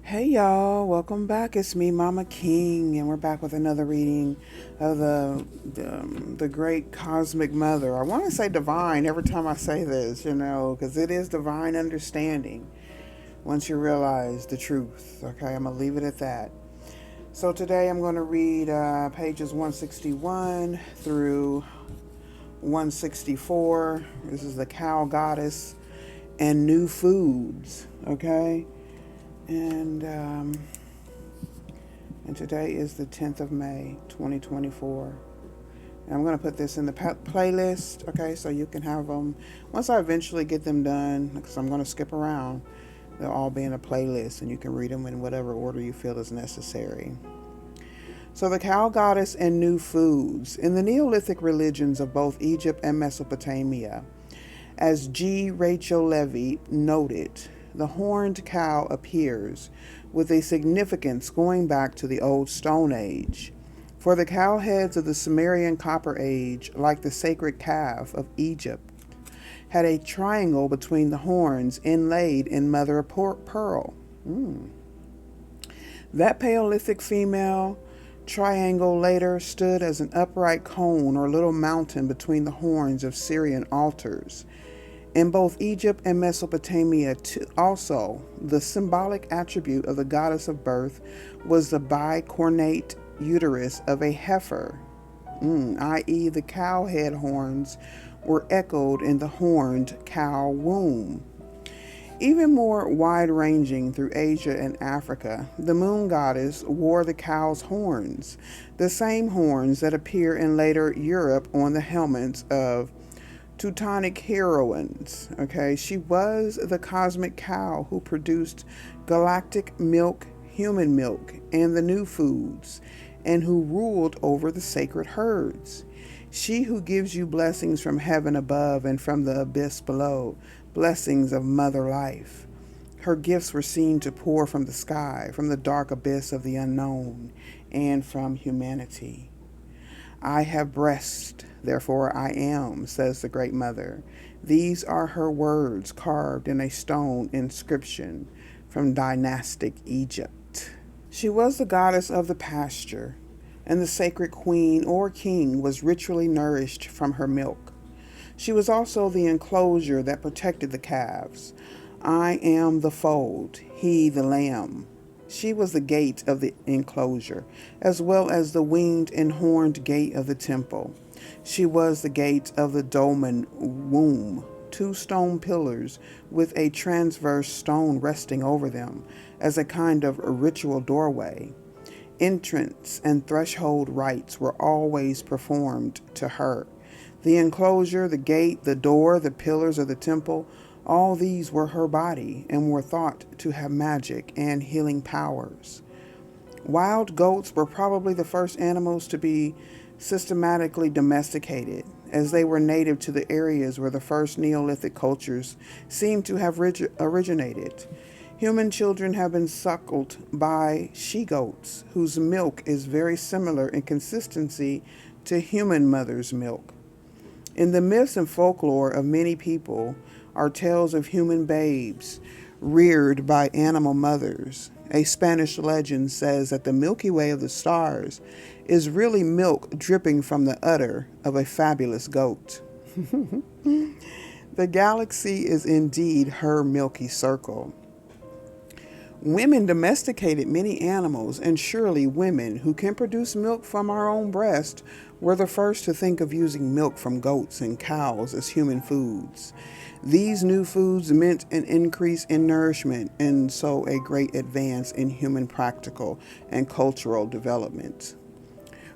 Hey y'all, welcome back. It's me, Mama King, and we're back with another reading of the great cosmic mother. I want to say divine every time I say this, because it is divine understanding once you realize the truth. Okay, I'm gonna leave it at that. So today I'm going to read pages 161 through 164. This is the cow goddess and new foods. Okay. And and today is the 10th of May, 2024. And I'm going to put this in the playlist, okay, so you can have them. Once I eventually get them done, because I'm going to skip around, they'll all be in a playlist, and you can read them in whatever order you feel is necessary. So the cow goddess and new foods. In the Neolithic religions of both Egypt and Mesopotamia, as G. Rachel Levy noted, the horned cow appears with a significance going back to the Old Stone Age. For the cow heads of the Sumerian Copper Age, like the sacred calf of Egypt, had a triangle between the horns inlaid in mother of pearl. That Paleolithic female triangle later stood as an upright cone or little mountain between the horns of Syrian altars. In both Egypt and Mesopotamia, also, the symbolic attribute of the goddess of birth was the bicornate uterus of a heifer, i.e., the cow head horns were echoed in the horned cow womb. Even more wide-ranging through Asia and Africa, the moon goddess wore the cow's horns, the same horns that appear in later Europe on the helmets of Teutonic heroines. Okay, she was the cosmic cow who produced galactic milk, human milk, and the new foods, and who ruled over the sacred herds. She who gives you blessings from heaven above and from the abyss below, blessings of mother life. Her gifts were seen to pour from the sky, from the dark abyss of the unknown, and from humanity. I have breast, therefore I am, says the Great Mother. These are her words carved in a stone inscription from dynastic Egypt. She was the goddess of the pasture, and the sacred queen or king was ritually nourished from her milk. She was also the enclosure that protected the calves. I am the fold, he the lamb. She was the gate of the enclosure, as well as the winged and horned gate of the temple. She was the gate of the dolmen womb, two stone pillars with a transverse stone resting over them as a kind of ritual doorway. Entrance and threshold rites were always performed to her. The enclosure, the gate, the door, the pillars of the temple, all these were her body and were thought to have magic and healing powers. Wild goats were probably the first animals to be systematically domesticated, as they were native to the areas where the first Neolithic cultures seem to have originated. Human children have been suckled by she-goats, whose milk is very similar in consistency to human mother's milk. In the myths and folklore of many people are tales of human babes reared by animal mothers. A Spanish legend says that the Milky Way of the stars is really milk dripping from the udder of a fabulous goat. The galaxy is indeed her milky circle. Women domesticated many animals, and surely women who can produce milk from our own breast were the first to think of using milk from goats and cows as human foods. These new foods meant an increase in nourishment and so a great advance in human practical and cultural development.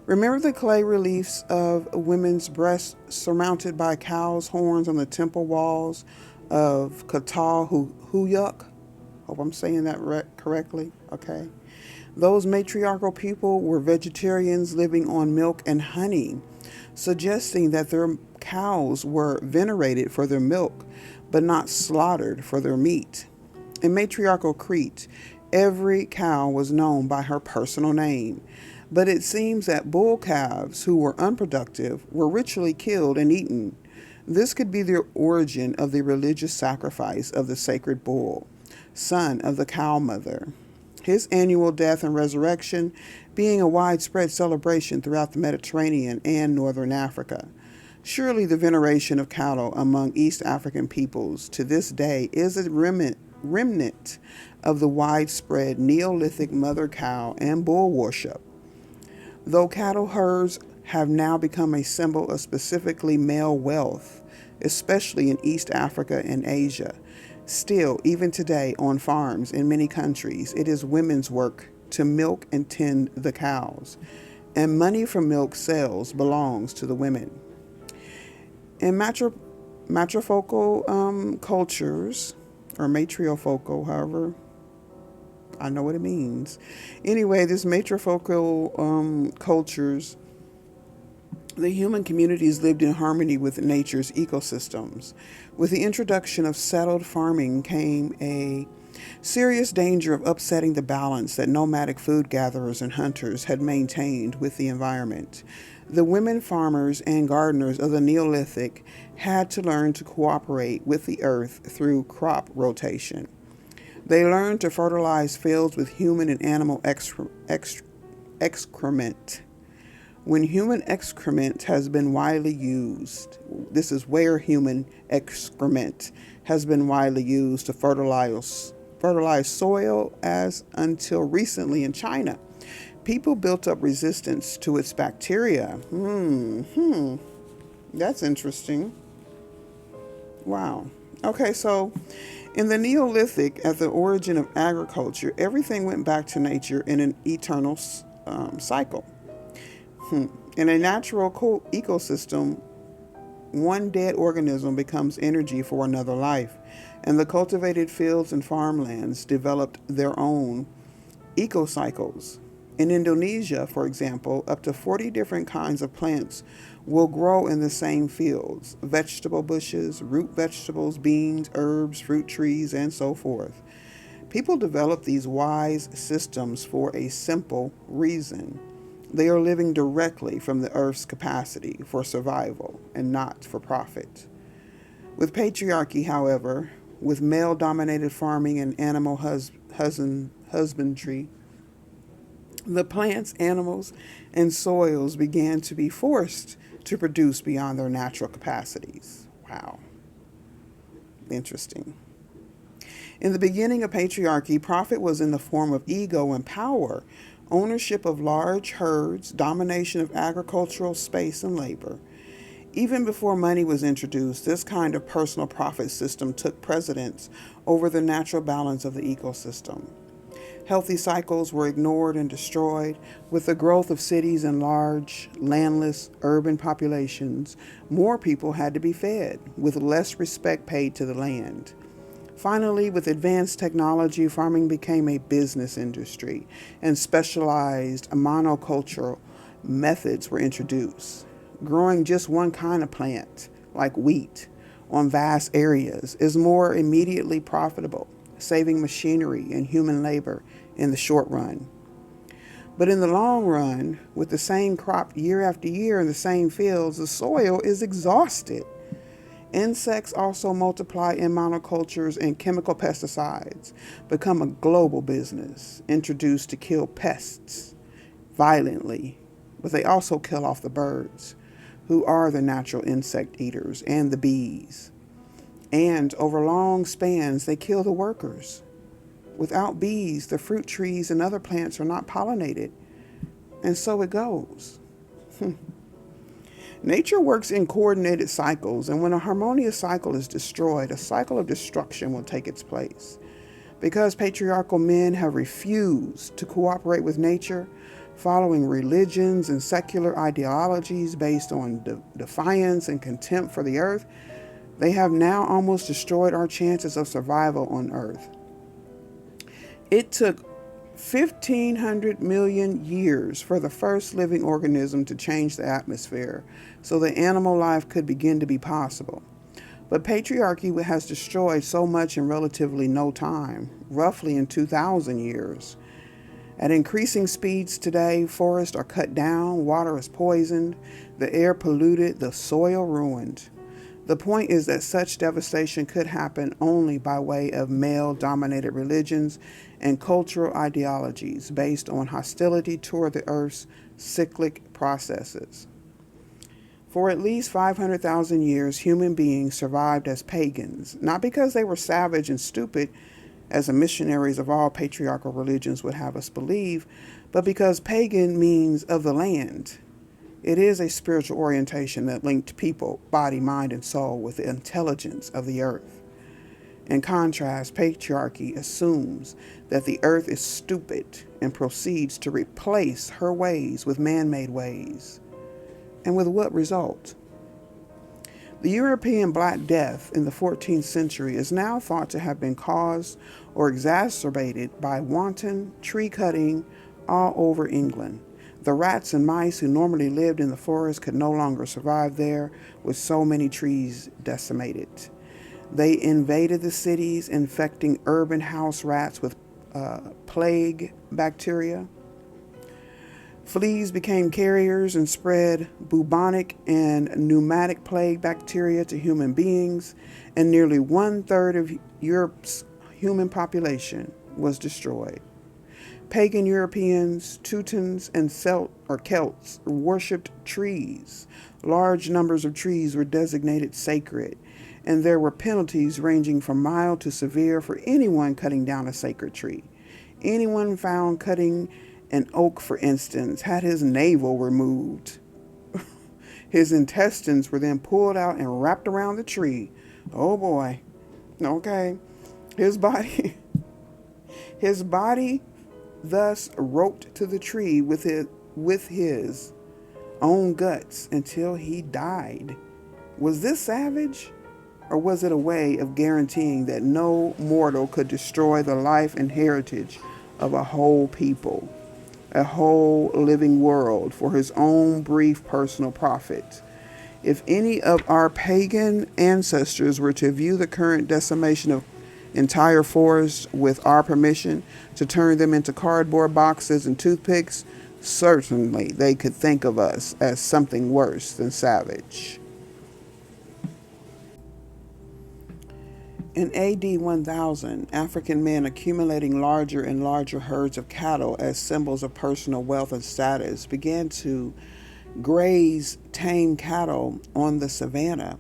Remember the clay reliefs of women's breasts surmounted by cows' horns on the temple walls of Ktal-Huyuk? Hope I'm saying that correctly. Okay. Those matriarchal people were vegetarians living on milk and honey, suggesting that their cows were venerated for their milk, but not slaughtered for their meat. In matriarchal Crete, every cow was known by her personal name, but it seems that bull calves who were unproductive were ritually killed and eaten. This could be the origin of the religious sacrifice of the sacred bull, son of the cow mother. his annual death and resurrection being a widespread celebration throughout the Mediterranean and northern Africa. Surely the veneration of cattle among East African peoples to this day is a remnant of the widespread Neolithic mother cow and bull worship. Though cattle herds have now become a symbol of specifically male wealth, especially in East Africa and Asia, still, even today on farms in many countries, it is women's work to milk and tend the cows, and money from milk sales belongs to the women. In matrifocal cultures, or matriofocal, however, I know what it means. Anyway, this matrifocal cultures, the human communities lived in harmony with nature's ecosystems. With the introduction of settled farming came a serious danger of upsetting the balance that nomadic food gatherers and hunters had maintained with the environment. The women farmers and gardeners of the Neolithic had to learn to cooperate with the earth through crop rotation. They learned to fertilize fields with human and animal excrement. When human excrement has been widely used, this is where human excrement has been widely used to fertilize soil, as until recently in China, people built up resistance to its bacteria. That's interesting. Wow. Okay, so in the Neolithic, at the origin of agriculture, everything went back to nature in an eternal cycle. In a natural ecosystem, one dead organism becomes energy for another life, and the cultivated fields and farmlands developed their own ecocycles. In Indonesia, for example, up to 40 different kinds of plants will grow in the same fields: vegetable bushes, root vegetables, beans, herbs, fruit trees, and so forth. People develop these wise systems for a simple reason. They are living directly from the earth's capacity for survival and not for profit. With patriarchy, however, with male-dominated farming and animal husbandry, the plants, animals, and soils began to be forced to produce beyond their natural capacities. Wow. Interesting. In the beginning of patriarchy, profit was in the form of ego and power, ownership of large herds, domination of agricultural space and labor. Even before money was introduced, this kind of personal profit system took precedence over the natural balance of the ecosystem. Healthy cycles were ignored and destroyed. With the growth of cities and large, landless, urban populations, more people had to be fed, with less respect paid to the land. Finally, with advanced technology, farming became a business industry, and specialized monocultural methods were introduced. Growing just one kind of plant, like wheat, on vast areas is more immediately profitable, saving machinery and human labor in the short run. But in the long run, with the same crop year after year in the same fields, the soil is exhausted. Insects also multiply in monocultures, and chemical pesticides become a global business, introduced to kill pests violently, but they also kill off the birds, who are the natural insect eaters, and the bees. And over long spans, they kill the workers. Without bees, the fruit trees and other plants are not pollinated, and so it goes. Nature works in coordinated cycles, and when a harmonious cycle is destroyed, a cycle of destruction will take its place. Because patriarchal men have refused to cooperate with nature, following religions and secular ideologies based on defiance and contempt for the earth, they have now almost destroyed our chances of survival on earth. It took 1,500 million years for the first living organism to change the atmosphere so that animal life could begin to be possible. But patriarchy has destroyed so much in relatively no time, roughly in 2,000 years. At increasing speeds today, forests are cut down, water is poisoned, the air polluted, the soil ruined. The point is that such devastation could happen only by way of male-dominated religions and cultural ideologies based on hostility toward the earth's cyclic processes. For at least 500,000 years, human beings survived as pagans, not because they were savage and stupid, as the missionaries of all patriarchal religions would have us believe, but because pagan means of the land. It is a spiritual orientation that linked people, body, mind, and soul with the intelligence of the earth. In contrast, patriarchy assumes that the earth is stupid and proceeds to replace her ways with man-made ways. And with what result? The European Black Death in the 14th century is now thought to have been caused or exacerbated by wanton tree cutting all over England. The rats and mice who normally lived in the forest could no longer survive there with so many trees decimated. They invaded the cities, infecting urban house rats with plague bacteria. Fleas became carriers and spread bubonic and pneumatic plague bacteria to human beings, and nearly 1/3 of Europe's human population was destroyed. Pagan Europeans, Teutons, and Celts worshipped trees. Large numbers of trees were designated sacred, and there were penalties ranging from mild to severe for anyone cutting down a sacred tree. Anyone found cutting an oak, for instance, had his navel removed. His intestines were then pulled out and wrapped around the tree. Oh boy. Okay. His body thus roped to the tree with his own guts until he died. Was this savage? Or was it a way of guaranteeing that no mortal could destroy the life and heritage of a whole people, a whole living world, for his own brief personal profit? If any of our pagan ancestors were to view the current decimation of entire forests with our permission to turn them into cardboard boxes and toothpicks, certainly they could think of us as something worse than savage. In AD 1000, African men accumulating larger and larger herds of cattle as symbols of personal wealth and status began to graze tame cattle on the savannah,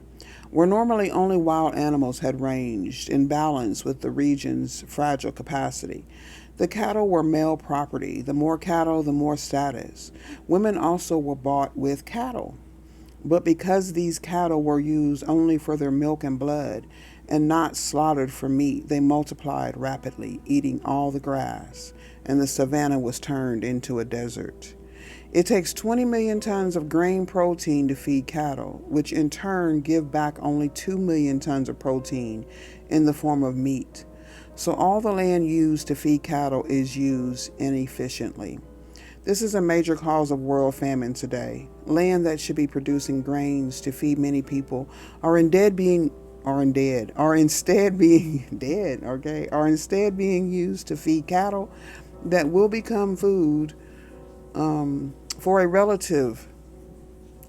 where normally only wild animals had ranged, in balance with the region's fragile capacity. The cattle were male property. The more cattle, the more status. Women also were bought with cattle. But because these cattle were used only for their milk and blood, and not slaughtered for meat, they multiplied rapidly, eating all the grass, and the savannah was turned into a desert. It takes 20 million tons of grain protein to feed cattle, which in turn give back only 2 million tons of protein in the form of meat. So all the land used to feed cattle is used inefficiently. This is a major cause of world famine today. Land that should be producing grains to feed many people are instead being used to feed cattle that will become food for a relative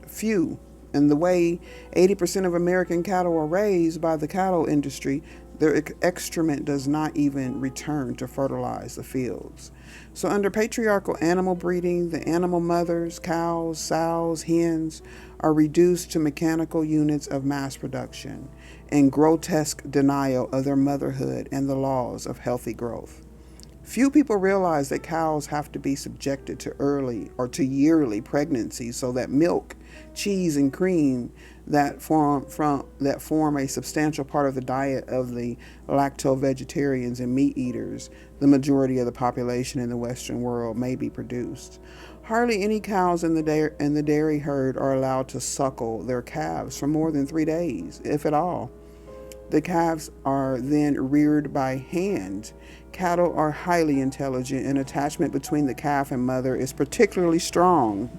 few. And the way 80% of American cattle are raised by the cattle industry, their excrement does not even return to fertilize the fields. So under patriarchal animal breeding, the animal mothers, cows, sows, hens, are reduced to mechanical units of mass production in grotesque denial of their motherhood and the laws of healthy growth. Few people realize that cows have to be subjected to early or to yearly pregnancy so that milk, cheese, and cream that form a substantial part of the diet of the lacto-vegetarians and meat eaters, the majority of the population in the Western world, may be produced. Hardly any cows in the dairy herd are allowed to suckle their calves for more than 3 days, if at all. The calves are then reared by hand. Cattle are highly intelligent, and attachment between the calf and mother is particularly strong.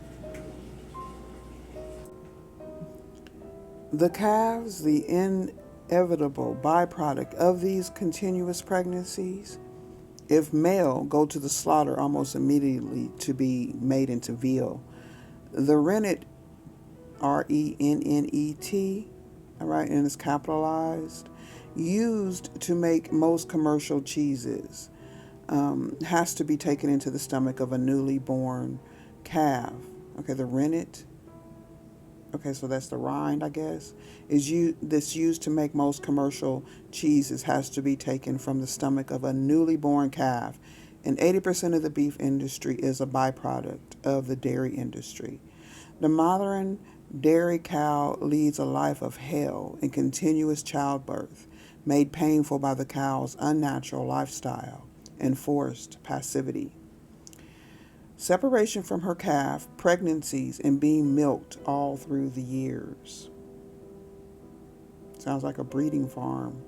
The calves, the inevitable byproduct of these continuous pregnancies, if male, go to the slaughter almost immediately to be made into veal. The rennet, RENNET, all right, and it's capitalized, used to make most commercial cheeses, has to be taken into the stomach of a newly born calf. Okay, the rennet. Okay, so that's the rind, I guess. This used to make most commercial cheeses has to be taken from the stomach of a newly born calf, and 80% of the beef industry is a byproduct of the dairy industry. The modern dairy cow leads a life of hell and continuous childbirth, made painful by the cow's unnatural lifestyle and forced passivity. Separation from her calf, pregnancies, and being milked all through the years. Sounds like a breeding farm.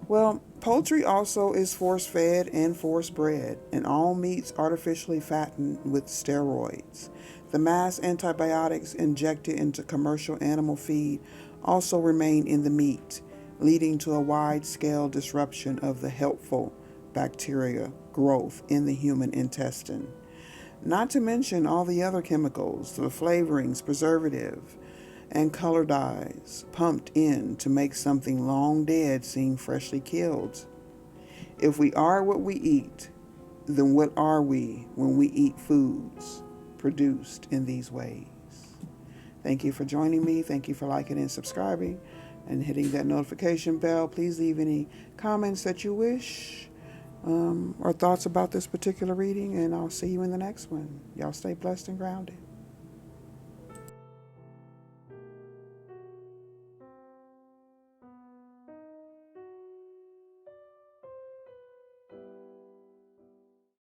Well, poultry also is force fed and force bred, and all meats artificially fattened with steroids. The mass antibiotics injected into commercial animal feed also remain in the meat, leading to a wide scale disruption of the helpful bacteria growth in the human intestine. Not to mention all the other chemicals, the flavorings, preservative, and color dyes pumped in to make something long dead seem freshly killed. If we are what we eat, then what are we when we eat foods produced in these ways? Thank you for joining me. Thank you for liking and subscribing and hitting that notification bell. Please leave any comments that you wish, or thoughts about this particular reading, and I'll see you in the next one. Y'all stay blessed and grounded.